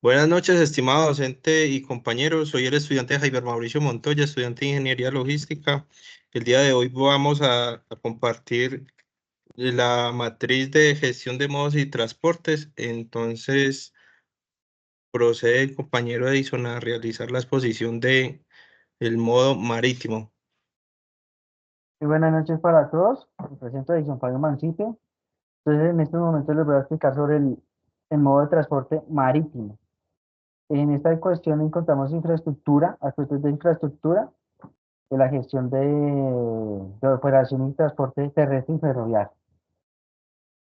Buenas noches, estimado docente y compañeros. Soy el estudiante Javier Mauricio Montoya, estudiante de Ingeniería Logística. El día de hoy vamos a compartir la matriz de gestión de modos y transportes. Entonces, procede el compañero Edison a realizar la exposición de el modo marítimo. Muy buenas noches para todos. Me presento Edison Fabio Mancipio. Entonces, en este momento les voy a explicar sobre el modo de transporte marítimo. En esta cuestión encontramos infraestructura, aspectos de infraestructura, de la gestión de operación y transporte terrestre y ferroviario.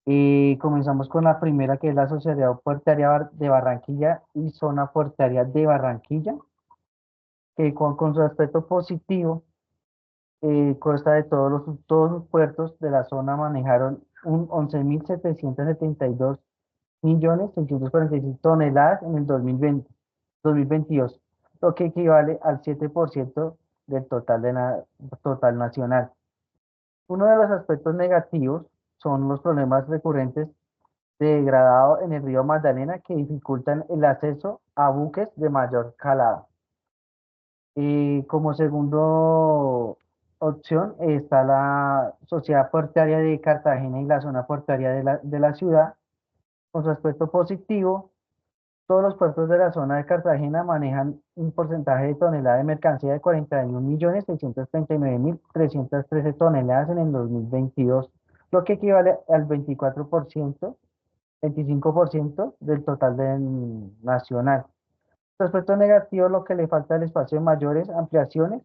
Y comenzamos con la primera, que es la Sociedad Puertoaria de Barranquilla y Zona Puertoaria de Barranquilla, que con su aspecto positivo consta de todos los puertos de la zona manejaron un 11.772.646.000 toneladas en el 2022, lo que equivale al 7% del total nacional. Uno de los aspectos negativos son los problemas recurrentes de degradado en el río Magdalena que dificultan el acceso a buques de mayor calado. Y como segundo opción está la Sociedad Portuaria de Cartagena y la zona portuaria de la ciudad. Con su aspecto positivo, todos los puertos de la zona de Cartagena manejan un porcentaje de tonelada de mercancía de 41.639.313 toneladas en el 2022, lo que equivale al 25% del total nacional. Respecto negativo, lo que le falta el espacio de mayores ampliaciones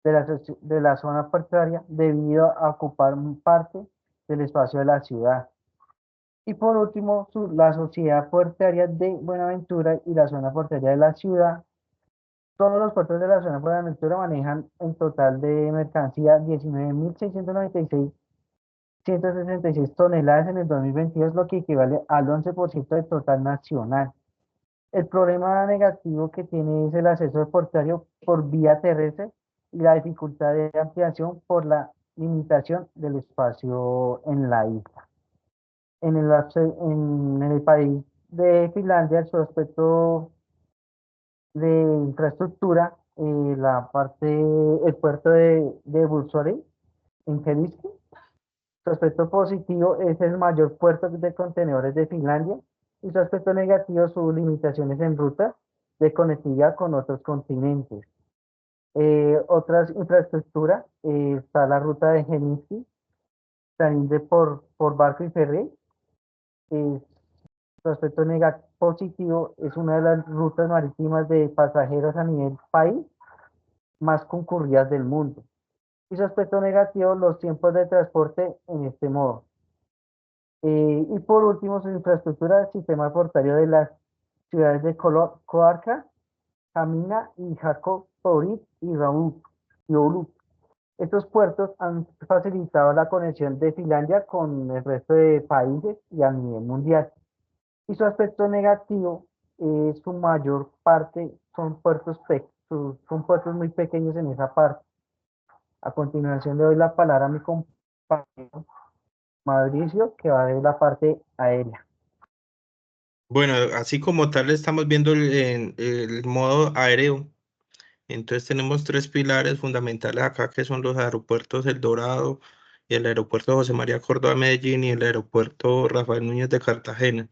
de la zona portuaria debido a ocupar parte del espacio de la ciudad. Y por último, la Sociedad Portuaria de Buenaventura y la zona portuaria de la ciudad. Todos los puertos de la zona de Buenaventura manejan en total de mercancía 19.696.166 toneladas en el 2022, lo que equivale al 11% del total nacional. El problema negativo que tiene es el acceso portuario por vía terrestre y la dificultad de ampliación por la limitación del espacio en la isla. En el país de Finlandia, su aspecto de infraestructura, el puerto de Bursori en Helsinki, su aspecto positivo es el mayor puerto de contenedores de Finlandia y su aspecto negativo sus limitaciones en rutas de conectividad con otros continentes. Otras infraestructuras, está la ruta de Helsinki, también por barco y ferry. Su aspecto positivo es una de las rutas marítimas de pasajeros a nivel país más concurridas del mundo. Y su aspecto negativo, los tiempos de transporte en este modo. Y por último, su infraestructura del sistema portuario de las ciudades de Coarca, Jamina y Jacó-Torit y Oulu. Estos puertos han facilitado la conexión de Finlandia con el resto de países y a nivel mundial. Y su aspecto negativo es su mayor parte son puertos muy pequeños en esa parte. A continuación le doy la palabra a mi compañero Mauricio, que va a ver la parte aérea. Bueno, así como tal estamos viendo el modo aéreo. Entonces tenemos tres pilares fundamentales acá que son los aeropuertos El Dorado, el aeropuerto José María Córdoba Medellín y el aeropuerto Rafael Núñez de Cartagena.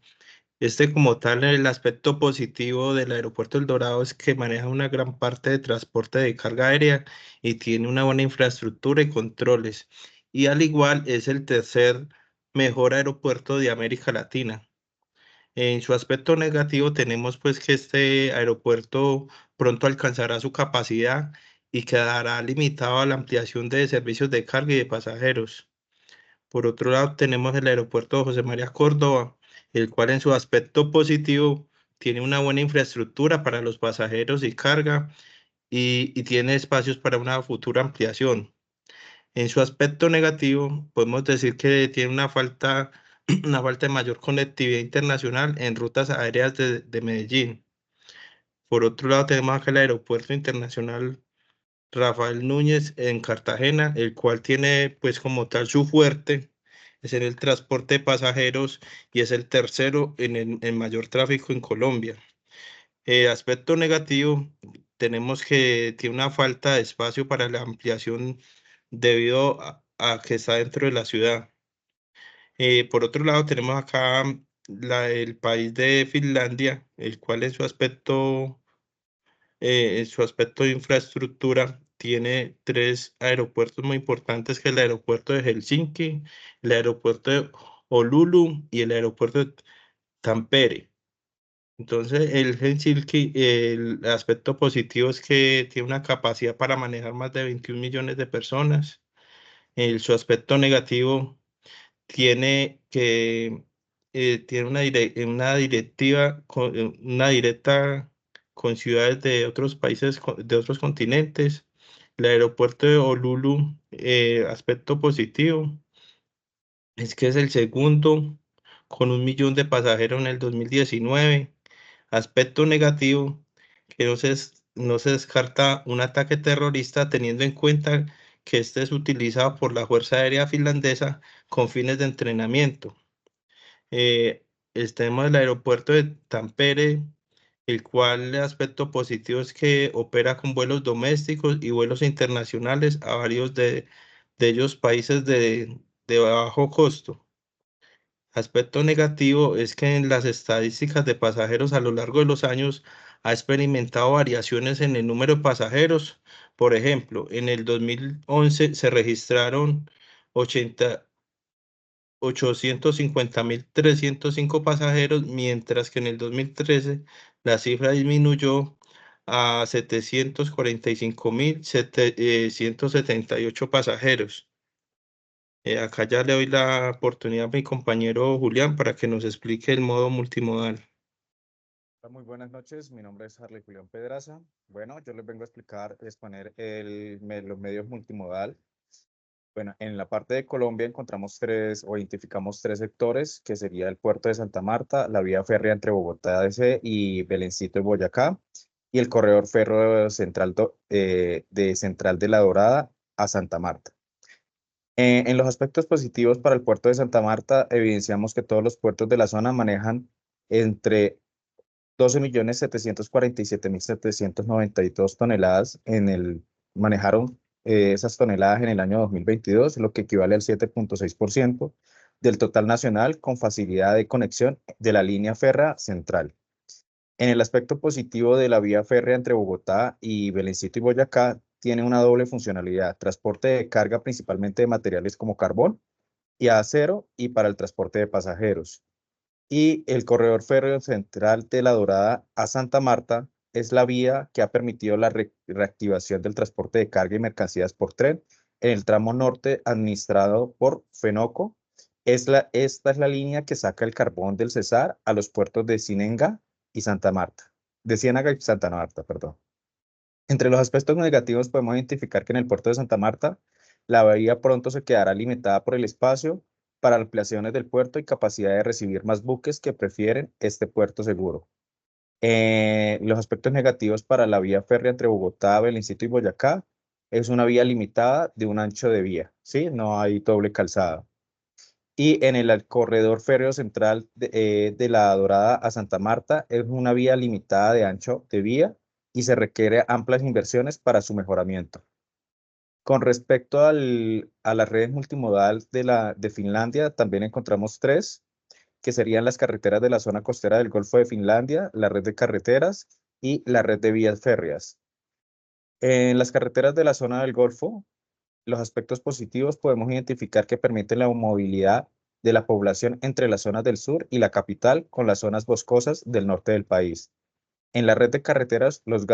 Este como tal, el aspecto positivo del aeropuerto El Dorado es que maneja una gran parte de transporte de carga aérea y tiene una buena infraestructura y controles. Y al igual es el tercer mejor aeropuerto de América Latina. En su aspecto negativo tenemos pues que este aeropuerto pronto alcanzará su capacidad y quedará limitado a la ampliación de servicios de carga y de pasajeros. Por otro lado tenemos el aeropuerto José María Córdoba, el cual en su aspecto positivo tiene una buena infraestructura para los pasajeros y carga y tiene espacios para una futura ampliación. En su aspecto negativo, podemos decir que tiene una falta de mayor conectividad internacional en rutas aéreas de Medellín. Por otro lado, tenemos acá el Aeropuerto Internacional Rafael Núñez en Cartagena, el cual tiene pues como tal su fuerte, es en el transporte de pasajeros y es el tercero en mayor tráfico en Colombia. Aspecto negativo, tenemos que tiene una falta de espacio para la ampliación debido a que está dentro de la ciudad. Por otro lado, tenemos acá el país de Finlandia, el cual en su aspecto de infraestructura tiene tres aeropuertos muy importantes, que es el aeropuerto de Helsinki, el aeropuerto de Oulu y el aeropuerto de Tampere. Entonces, el Helsinki, el aspecto positivo es que tiene una capacidad para manejar más de 21 millones de personas. Su aspecto negativo tiene una directiva, una directa con ciudades de otros países, de otros continentes. El aeropuerto de Honolulu, aspecto positivo, es que es el segundo con 1 millón de pasajeros en el 2019. Aspecto negativo, que no se descarta un ataque terrorista teniendo en cuenta que este es utilizado por la Fuerza Aérea Finlandesa con fines de entrenamiento. Tenemos el aeropuerto de Tampere, el cual el aspecto positivo es que opera con vuelos domésticos y vuelos internacionales a varios de ellos países de bajo costo. Aspecto negativo es que en las estadísticas de pasajeros a lo largo de los años ha experimentado variaciones en el número de pasajeros. Por ejemplo, en el 2011 se registraron 850.305 pasajeros, mientras que en el 2013 la cifra disminuyó a 745.178 pasajeros. Acá ya le doy la oportunidad a mi compañero Julián para que nos explique el modo multimodal. Hola, muy buenas noches, mi nombre es Harley Julián Pedraza. Bueno, yo les vengo a explicar, exponer los medios multimodal. Bueno, en la parte de Colombia encontramos tres o identificamos tres sectores, que sería el puerto de Santa Marta, la vía férrea entre Bogotá DC y Belencito y Boyacá, y el corredor férreo central de Central de la Dorada a Santa Marta. En los aspectos positivos para el puerto de Santa Marta, evidenciamos que todos los puertos de la zona manejan entre 12.747.792 toneladas manejaron esas toneladas en el año 2022, lo que equivale al 7,6% del total nacional con facilidad de conexión de la línea férrea central. En el aspecto positivo de la vía férrea entre Bogotá y Belencito y Boyacá, tiene una doble funcionalidad: transporte de carga principalmente de materiales como carbón y acero, y para el transporte de pasajeros. Y el corredor férreo central de La Dorada a Santa Marta es la vía que ha permitido la reactivación del transporte de carga y mercancías por tren en el tramo norte administrado por Fenoco. Esta es la línea que saca el carbón del Cesar a los puertos de Ciénaga y Santa Marta. De Ciénaga y Santa Marta, perdón. Entre los aspectos negativos podemos identificar que en el puerto de Santa Marta la bahía pronto se quedará limitada por el espacio para ampliaciones del puerto y capacidad de recibir más buques que prefieren este puerto seguro. Los aspectos negativos para la vía férrea entre Bogotá, Belencito y Boyacá: es una vía limitada de un ancho de vía, ¿sí? No hay doble calzada. Y en el corredor férreo central de La Dorada a Santa Marta es una vía limitada de ancho de vía y se requiere amplias inversiones para su mejoramiento. Con respecto a las redes multimodal de Finlandia, también encontramos tres, que serían las carreteras de la zona costera del Golfo de Finlandia, la red de carreteras y la red de vías férreas. En las carreteras de la zona del Golfo, los aspectos positivos podemos identificar que permiten la movilidad de la población entre las zonas del sur y la capital con las zonas boscosas del norte del país. En la red de carreteras, los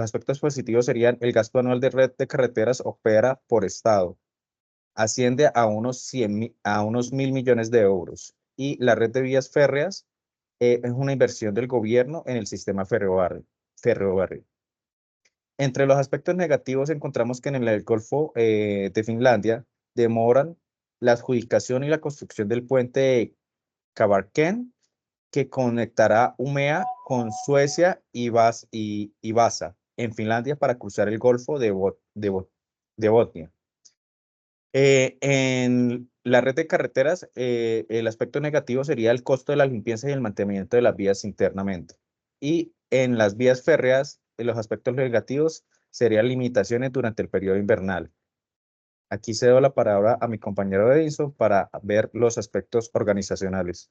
aspectos positivos serían: el gasto anual de red de carreteras opera por estado, asciende a unos 1.000 millones de euros. Y la red de vías férreas es una inversión del gobierno en el sistema ferroviario. Entre los aspectos negativos encontramos que en el Golfo de Finlandia demoran la adjudicación y la construcción del puente de Kabarken, que conectará Umea con Suecia y Vasa en Finlandia para cruzar el Golfo de Botnia. En la red de carreteras, el aspecto negativo sería el costo de la limpieza y el mantenimiento de las vías internamente. Y en las vías férreas, los aspectos negativos serían limitaciones durante el periodo invernal. Aquí cedo la palabra a mi compañero Edison para ver los aspectos organizacionales.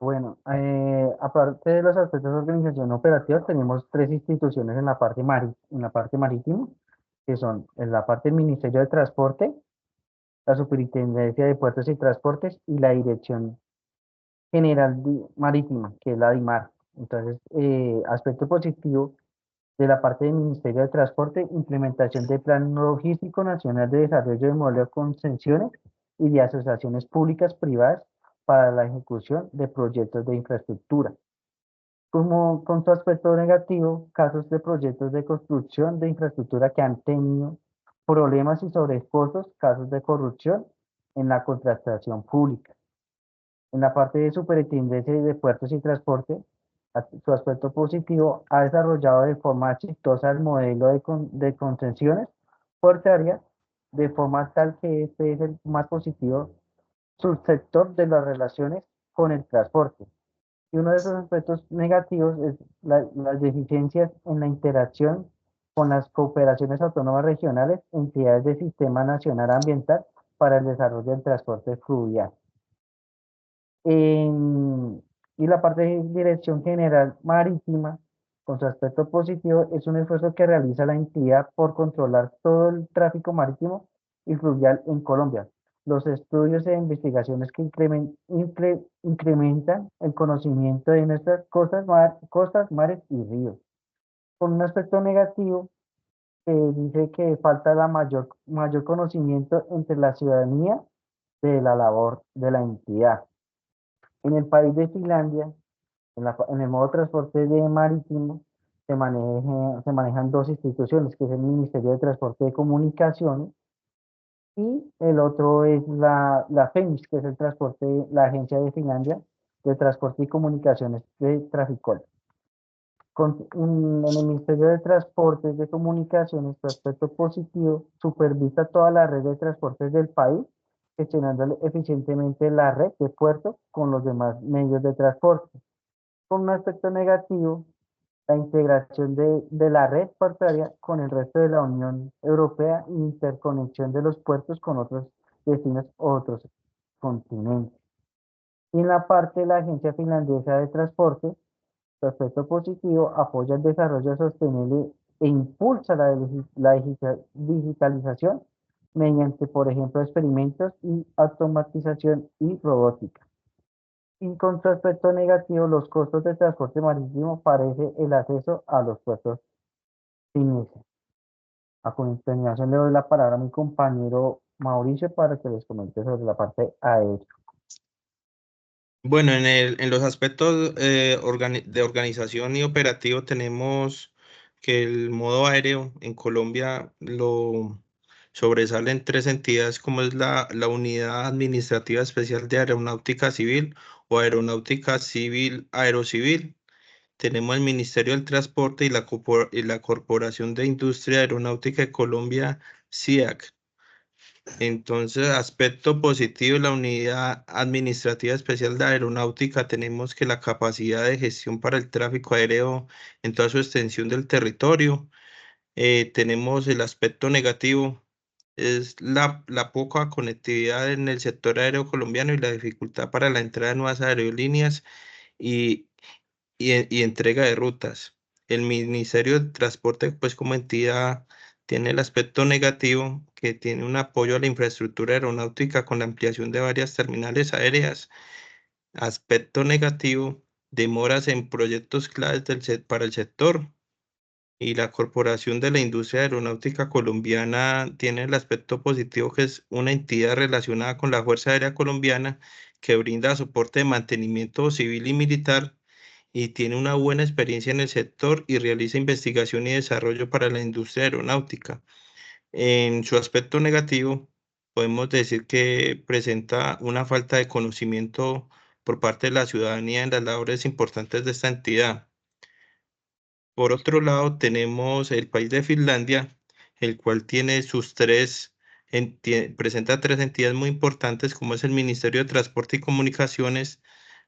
Bueno, aparte de los aspectos de organización operativa, tenemos tres instituciones en la parte marítima, que son en la parte del Ministerio de Transporte, la Superintendencia de Puertos y Transportes y la Dirección General Marítima, que es la DIMAR. Entonces, aspecto positivo de la parte del Ministerio de Transporte, implementación del Plan Logístico Nacional de Desarrollo de Modelo de Concesiones y de asociaciones públicas privadas para la ejecución de proyectos de infraestructura. Como con su aspecto negativo, casos de proyectos de construcción de infraestructura que han tenido problemas y sobrecostos, casos de corrupción en la contratación pública. En la parte de superintendencia de puertos y transporte, su aspecto positivo ha desarrollado de forma exitosa el modelo de concesiones portuarias, de forma tal que este es el más positivo subsector de las relaciones con el transporte. Y uno de esos aspectos negativos es las deficiencias en la interacción con las cooperaciones autónomas regionales, entidades del Sistema Nacional Ambiental para el desarrollo del transporte fluvial. En- y la parte de Dirección General Marítima, con su aspecto positivo, es un esfuerzo que realiza la entidad por controlar todo el tráfico marítimo y fluvial en Colombia. Los estudios e investigaciones que incrementan el conocimiento de nuestras costas, mares y ríos. Con un aspecto negativo, dice que falta mayor conocimiento entre la ciudadanía de la labor de la entidad. En el país de Finlandia, en el modo de transporte de marítimo, se manejan dos instituciones, que es el Ministerio de Transporte de Comunicaciones y el otro es la FEMIS, que es la Agencia de Finlandia de Transporte y Comunicaciones de Traficol. En el Ministerio de Transportes de Comunicaciones, su aspecto positivo, supervisa toda la red de transportes del país, gestionando eficientemente la red de puertos con los demás medios de transporte. Con un aspecto negativo, la integración de la red portuaria con el resto de la Unión Europea e interconexión de los puertos con otros destinos o otros continentes. Y en la parte de la Agencia Finlandesa de Transporte, su aspecto positivo apoya el desarrollo sostenible e impulsa la digitalización mediante, por ejemplo, experimentos y automatización y robótica. Y con su aspecto negativo, los costos de transporte marítimo parece el acceso a los puertos finísimos. A continuación le doy la palabra a mi compañero Mauricio para que les comente sobre la parte aérea. Bueno, en los aspectos de organización y operativo tenemos que el modo aéreo en Colombia lo sobresalen tres entidades como es la Unidad Administrativa Especial de Aeronáutica Civil o Aeronáutica Civil Aerocivil. Tenemos el Ministerio del Transporte y la Corporación de Industria Aeronáutica de Colombia, CIAC. Entonces, aspecto positivo de la Unidad Administrativa Especial de Aeronáutica, tenemos que la capacidad de gestión para el tráfico aéreo en toda su extensión del territorio. Tenemos el aspecto negativo, es la poca conectividad en el sector aéreo colombiano y la dificultad para la entrada de nuevas aerolíneas y, y entrega de rutas. El Ministerio de Transporte, pues como entidad, tiene el aspecto negativo que tiene un apoyo a la infraestructura aeronáutica con la ampliación de varias terminales aéreas. Aspecto negativo, demoras en proyectos claves para el sector. Y la Corporación de la Industria Aeronáutica Colombiana tiene el aspecto positivo que es una entidad relacionada con la Fuerza Aérea Colombiana que brinda soporte de mantenimiento civil y militar y tiene una buena experiencia en el sector y realiza investigación y desarrollo para la industria aeronáutica. En su aspecto negativo, podemos decir que presenta una falta de conocimiento por parte de la ciudadanía en las labores importantes de esta entidad. Por otro lado, tenemos el país de Finlandia, el cual tiene presenta tres entidades muy importantes, como es el Ministerio de Transporte y Comunicaciones,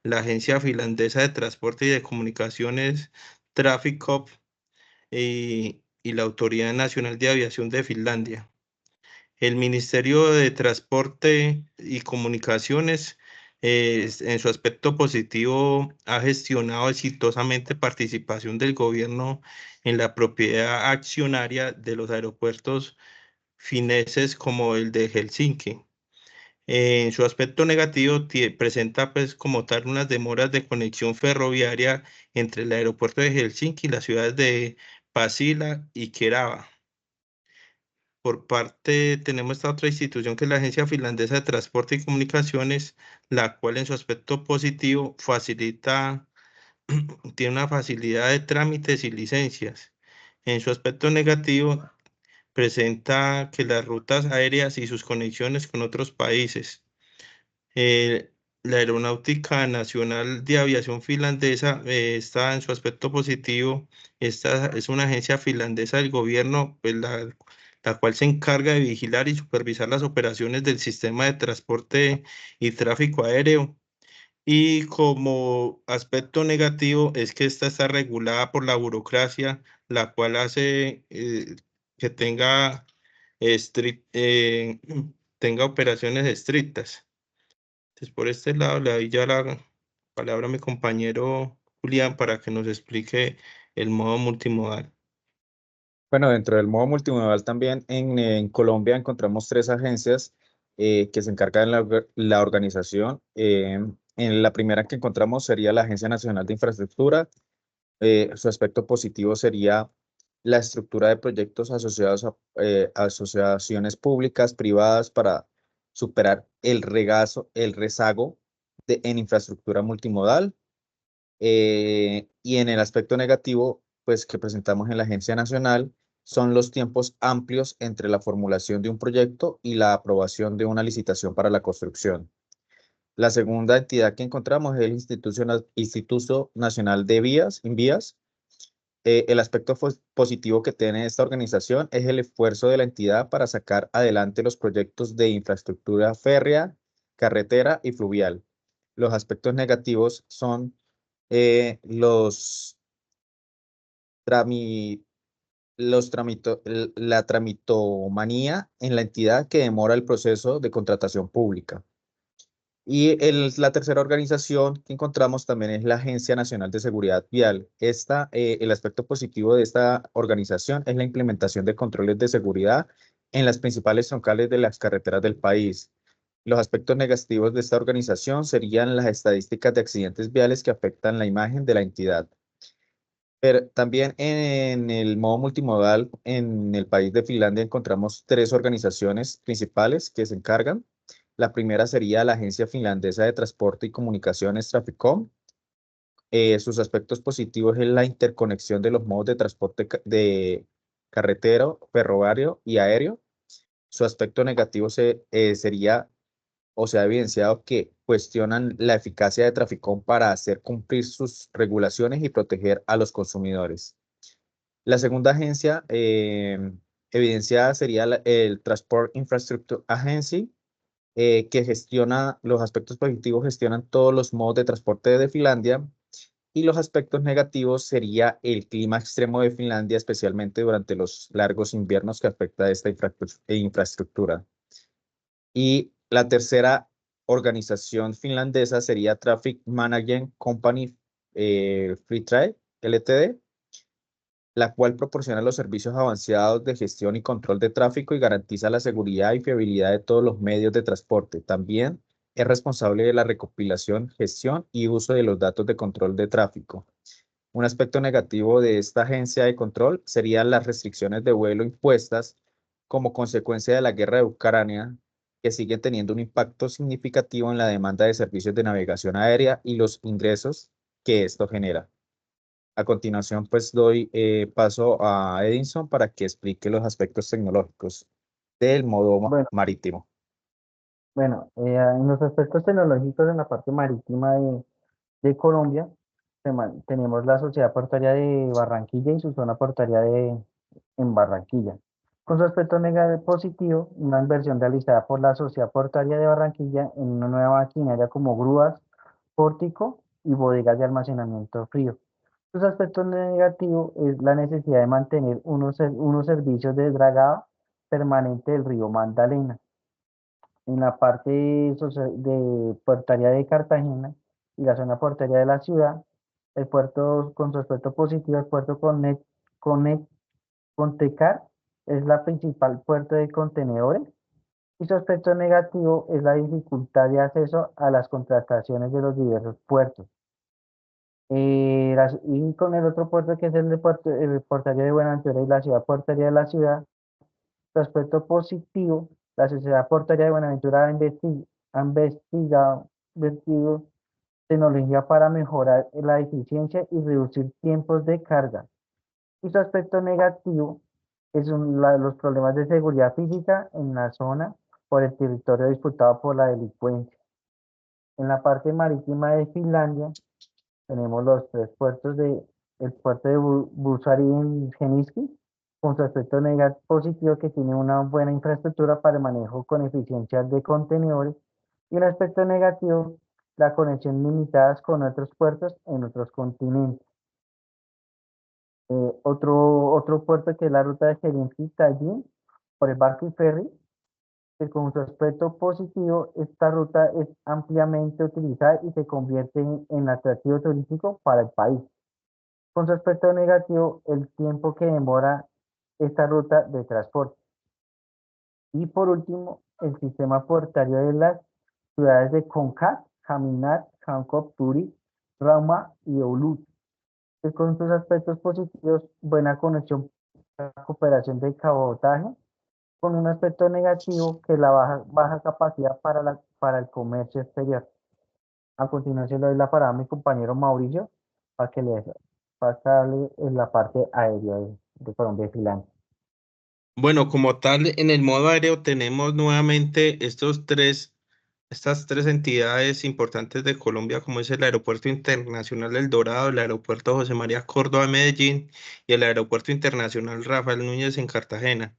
la Agencia Finlandesa de Transporte y de Comunicaciones, Traficop, y la Autoridad Nacional de Aviación de Finlandia. El Ministerio de Transporte y Comunicaciones, en su aspecto positivo, ha gestionado exitosamente participación del gobierno en la propiedad accionaria de los aeropuertos fineses como el de Helsinki. En su aspecto negativo, presenta pues como tal unas demoras de conexión ferroviaria entre el aeropuerto de Helsinki y las ciudades de Pasila y Kerava. Por parte, tenemos esta otra institución que es la Agencia Finlandesa de Transporte y Comunicaciones, la cual en su aspecto positivo facilita, tiene una facilidad de trámites y licencias. En su aspecto negativo, presenta que las rutas aéreas y sus conexiones con otros países. La Aeronáutica Nacional de Aviación Finlandesa, está en su aspecto positivo. Esta es una agencia finlandesa del gobierno, pues, la cual se encarga de vigilar y supervisar las operaciones del sistema de transporte y tráfico aéreo. Y como aspecto negativo es que esta está regulada por la burocracia, la cual hace, que tenga operaciones estrictas. Entonces, por este lado, le doy ya la palabra a mi compañero Julián para que nos explique el modo multimodal. Bueno, dentro del modo multimodal también en Colombia encontramos tres agencias que se encargan de la organización. En la primera que encontramos sería la Agencia Nacional de Infraestructura. Su aspecto positivo sería la estructura de proyectos asociados a asociaciones públicas, privadas, para superar el rezago en infraestructura multimodal. Y en el aspecto negativo, pues que presentamos en la Agencia Nacional, son los tiempos amplios entre la formulación de un proyecto y la aprobación de una licitación para la construcción. La segunda entidad que encontramos es el Instituto Nacional de Vías, INVÍAS. El aspecto positivo que tiene esta organización es el esfuerzo de la entidad para sacar adelante los proyectos de infraestructura férrea, carretera y fluvial. Los aspectos negativos son eh, los, trami- la tramitomanía en la entidad que demora el proceso de contratación pública. Y la tercera organización que encontramos también es la Agencia Nacional de Seguridad Vial. El aspecto positivo de esta organización es la implementación de controles de seguridad en las principales troncales de las carreteras del país. Los aspectos negativos de esta organización serían las estadísticas de accidentes viales que afectan la imagen de la entidad. Pero también en el modo multimodal, en el país de Finlandia, encontramos tres organizaciones principales que se encargan. La primera sería la Agencia Finlandesa de Transporte y Comunicaciones, Traficom. Sus aspectos positivos es la interconexión de los modos de transporte de carretero, ferroviario y aéreo. Su aspecto negativo sería, o se ha evidenciado, que cuestionan la eficacia de Traficom para hacer cumplir sus regulaciones y proteger a los consumidores. La segunda agencia evidenciada sería el Transport Infrastructure Agency, que gestiona los aspectos positivos, gestionan todos los modos de transporte de Finlandia, y los aspectos negativos sería el clima extremo de Finlandia, especialmente durante los largos inviernos que afecta a esta infraestructura. Y la tercera organización finlandesa sería Traffic Management Company Freetrade Ltd, la cual proporciona los servicios avanzados de gestión y control de tráfico y garantiza la seguridad y fiabilidad de todos los medios de transporte. También es responsable de la recopilación, gestión y uso de los datos de control de tráfico. Un aspecto negativo de esta agencia de control serían las restricciones de vuelo impuestas como consecuencia de la guerra de Ucrania, que siguen teniendo un impacto significativo en la demanda de servicios de navegación aérea y los ingresos que esto genera. A continuación, pues doy paso a Edinson para que explique los aspectos tecnológicos del modo Bueno, marítimo. en los aspectos tecnológicos en la parte marítima de Colombia, tenemos la Sociedad Portuaria de Barranquilla y su zona portuaria en Barranquilla. Con su aspecto positivo, una inversión realizada por la Sociedad Portuaria de Barranquilla en una nueva maquinaria como grúas, pórtico y bodegas de almacenamiento frío. Sus aspectos negativos es la necesidad de mantener unos servicios de dragado permanente del río Magdalena. En la parte de portuaria de Cartagena y la zona portuaria de la ciudad, el puerto con su aspecto positivo, el puerto Conect, Contecar es la principal puerto de contenedores y su aspecto negativo es la dificultad de acceso a las contrataciones de los diversos puertos. Y con el otro puerto que es el portuario de Buenaventura y la ciudad portuaria de la ciudad, su aspecto positivo, la Sociedad Portuaria de Buenaventura ha invertido tecnología para mejorar la eficiencia y reducir tiempos de carga. Y su aspecto negativo es los problemas de seguridad física en la zona por el territorio disputado por la delincuencia. En la parte marítima de Finlandia tenemos los tres puertos el puerto de Busari en Geniski, con su aspecto positivo que tiene una buena infraestructura para el manejo con eficiencia de contenedores, y el aspecto negativo, la conexión limitadas con otros puertos en otros continentes. Otro puerto que es la ruta de Helsinki-Tallinn por el barco y ferry, que con su aspecto positivo, esta ruta es ampliamente utilizada y se convierte en atractivo turístico para el país. Con su aspecto negativo, el tiempo que demora esta ruta de transporte. Y por último, el sistema portuario de las ciudades de Konkan, Haminat, Hancock, Turi, Rauma y Oulu, que con sus aspectos positivos, buena conexión, cooperación de cabotaje, con un aspecto negativo que es la baja capacidad para el comercio exterior. A continuación le doy la palabra a mi compañero Mauricio para que le pasarle en la parte aérea de Colombia y Finlandia. Bueno, como tal, en el modo aéreo tenemos nuevamente estas tres entidades importantes de Colombia, como es el Aeropuerto Internacional El Dorado, el Aeropuerto José María Córdoba de Medellín y el Aeropuerto Internacional Rafael Núñez en Cartagena.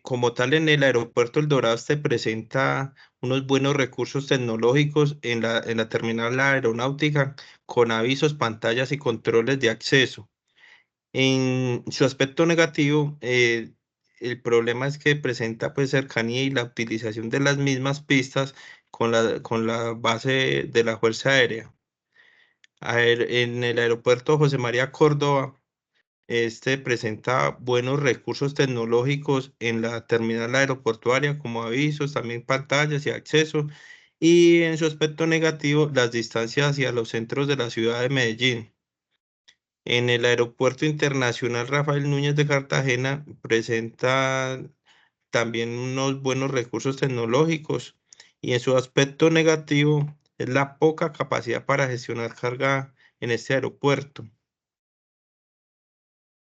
Como tal, en el Aeropuerto El Dorado se presenta unos buenos recursos tecnológicos en la terminal aeronáutica con avisos, pantallas y controles de acceso. En su aspecto negativo, el problema es que presenta pues cercanía y la utilización de las mismas pistas con la base de la Fuerza Aérea. En el aeropuerto José María Córdoba, este presenta buenos recursos tecnológicos en la terminal aeroportuaria, como avisos, también pantallas y acceso. Y en su aspecto negativo, las distancias hacia los centros de la ciudad de Medellín. En el Aeropuerto Internacional Rafael Núñez de Cartagena presenta también unos buenos recursos tecnológicos y en su aspecto negativo es la poca capacidad para gestionar carga en este aeropuerto.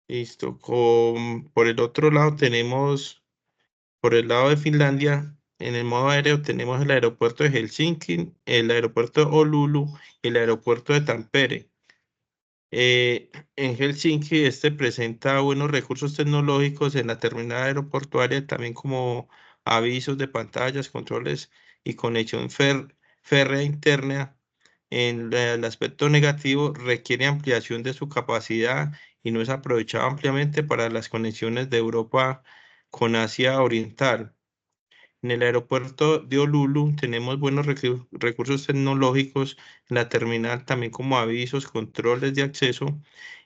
Listo. Por el otro lado tenemos, por el lado de Finlandia, en el modo aéreo tenemos el aeropuerto de Helsinki, el aeropuerto de Oulu y el aeropuerto de Tampere. En Helsinki este presenta buenos recursos tecnológicos en la terminal aeroportuaria, también como avisos de pantallas, controles y conexión férrea interna. En el aspecto negativo, requiere ampliación de su capacidad y no es aprovechado ampliamente para las conexiones de Europa con Asia Oriental. En el aeropuerto de Honolulu tenemos buenos recursos tecnológicos en la terminal, también como avisos, controles de acceso.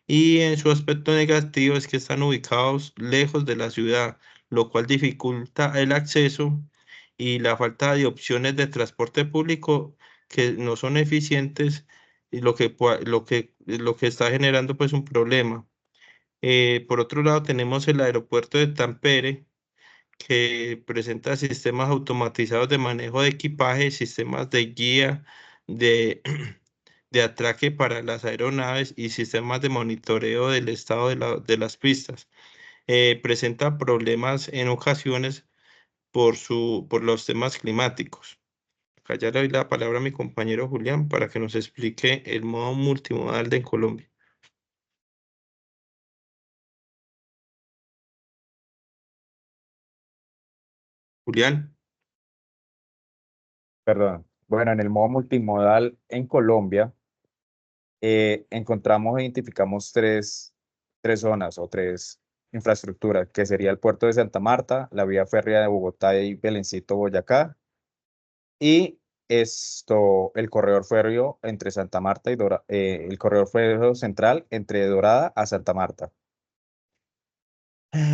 Y en su aspecto negativo es que están ubicados lejos de la ciudad, lo cual dificulta el acceso y la falta de opciones de transporte público que no son eficientes y lo que está generando pues un problema. Por otro lado tenemos el aeropuerto de Tampere, que presenta sistemas automatizados de manejo de equipaje, sistemas de guía, de, de atraque para las aeronaves y sistemas de monitoreo del estado de las pistas. Presenta problemas en ocasiones por los temas climáticos. Acá ya le doy la palabra a mi compañero Julián para que nos explique el modo multimodal de en Colombia. Julián. Perdón. Bueno, en el modo multimodal en Colombia, encontramos e identificamos tres zonas o tres infraestructuras, que sería el puerto de Santa Marta, la vía férrea de Bogotá y Belencito, Boyacá, y el corredor férreo entre Santa Marta y el corredor férreo central entre Dorada a Santa Marta.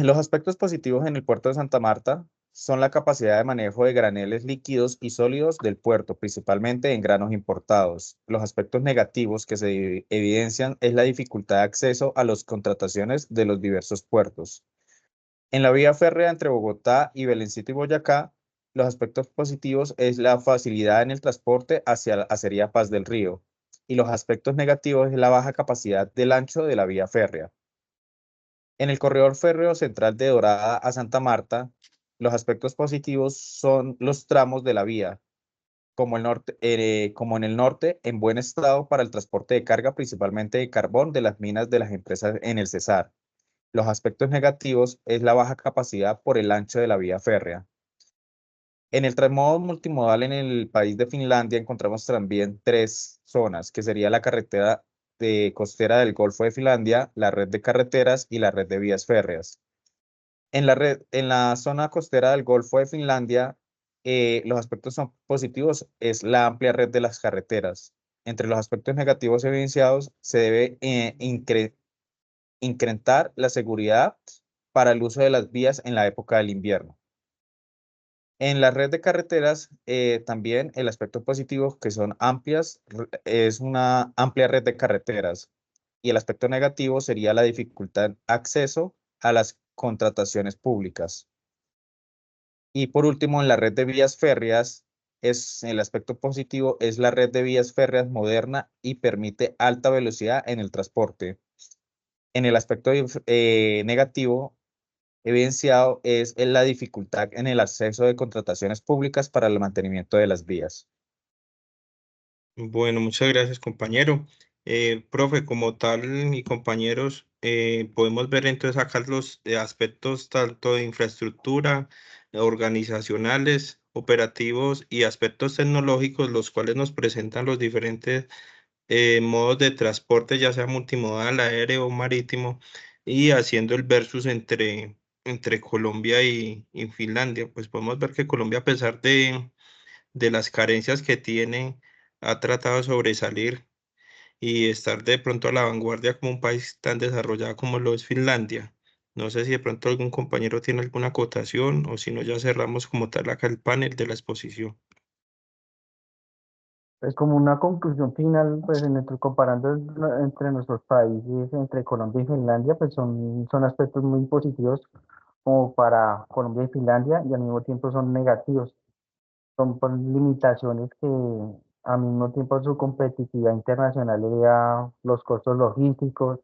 Los aspectos positivos en el puerto de Santa Marta son la capacidad de manejo de graneles líquidos y sólidos del puerto, principalmente en granos importados. Los aspectos negativos que se evidencian es la dificultad de acceso a las contrataciones de los diversos puertos. En la vía férrea entre Bogotá y Belencito y Boyacá, los aspectos positivos es la facilidad en el transporte hacia la acería Paz del Río, y los aspectos negativos es la baja capacidad del ancho de la vía férrea. En el corredor férreo central de Dorada a Santa Marta, los aspectos positivos son los tramos de la vía, como en el norte, en buen estado para el transporte de carga, principalmente de carbón de las minas de las empresas en el Cesar. Los aspectos negativos es la baja capacidad por el ancho de la vía férrea. En el tramo multimodal en el país de Finlandia encontramos también tres zonas, que sería la carretera costera del Golfo de Finlandia, la red de carreteras y la red de vías férreas. En la zona costera del Golfo de Finlandia, los aspectos son positivos es la amplia red de las carreteras. Entre los aspectos negativos evidenciados se debe incrementar la seguridad para el uso de las vías en la época del invierno. En la red de carreteras, también el aspecto positivo que son amplias, es una amplia red de carreteras, y el aspecto negativo sería la dificultad de acceso a las contrataciones públicas. Y por último, en la red de vías férreas, el aspecto positivo es la red de vías férreas moderna y permite alta velocidad en el transporte. En el aspecto negativo evidenciado es en la dificultad en el acceso de contrataciones públicas para el mantenimiento de las vías. Bueno, muchas gracias, compañero. Profe, como tal, y compañeros, podemos ver entonces acá los aspectos tanto de infraestructura, organizacionales, operativos y aspectos tecnológicos, los cuales nos presentan los diferentes modos de transporte, ya sea multimodal, aéreo o marítimo, y haciendo el versus entre Colombia y Finlandia. Pues podemos ver que Colombia, a pesar de las carencias que tiene, ha tratado de sobresalir y estar de pronto a la vanguardia como un país tan desarrollado como lo es Finlandia. No sé si de pronto algún compañero tiene alguna acotación o si no, ya cerramos como tal acá el panel de la exposición. Pues como una conclusión final, pues comparando entre nuestros países, entre Colombia y Finlandia, pues son aspectos muy positivos como para Colombia y Finlandia y al mismo tiempo son negativos. Son por limitaciones que al mismo tiempo su competitividad internacional le da los costos logísticos,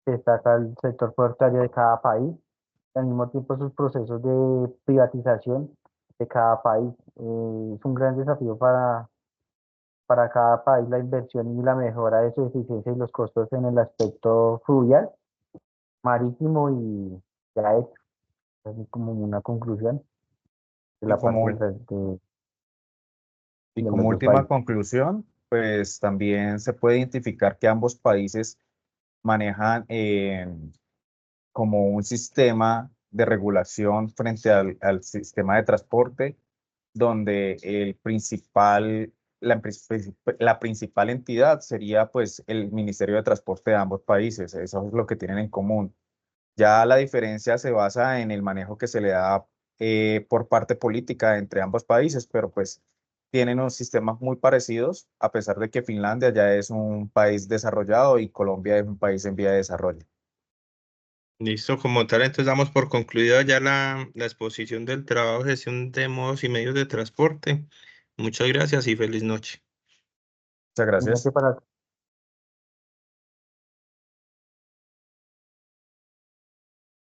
que destaca el sector portuario de cada país, y al mismo tiempo sus procesos de privatización de cada país. Es un gran desafío para cada país la inversión y la mejora de su eficiencia y los costos en el aspecto fluvial, marítimo y aéreo. Así como una conclusión de Y la como, parte ul- y de como los dos última países. conclusión, pues también se puede identificar que ambos países manejan como un sistema de regulación frente al sistema de transporte, donde la principal entidad sería pues el Ministerio de Transporte de ambos países. Eso es lo que tienen en común. Ya la diferencia se basa en el manejo que se le da por parte política entre ambos países, pero pues tienen unos sistemas muy parecidos, a pesar de que Finlandia ya es un país desarrollado y Colombia es un país en vía de desarrollo. Listo, como tal, entonces damos por concluida ya la exposición del trabajo de gestión de modos y medios de transporte. Muchas gracias y feliz noche. Muchas Igualmente gracias. para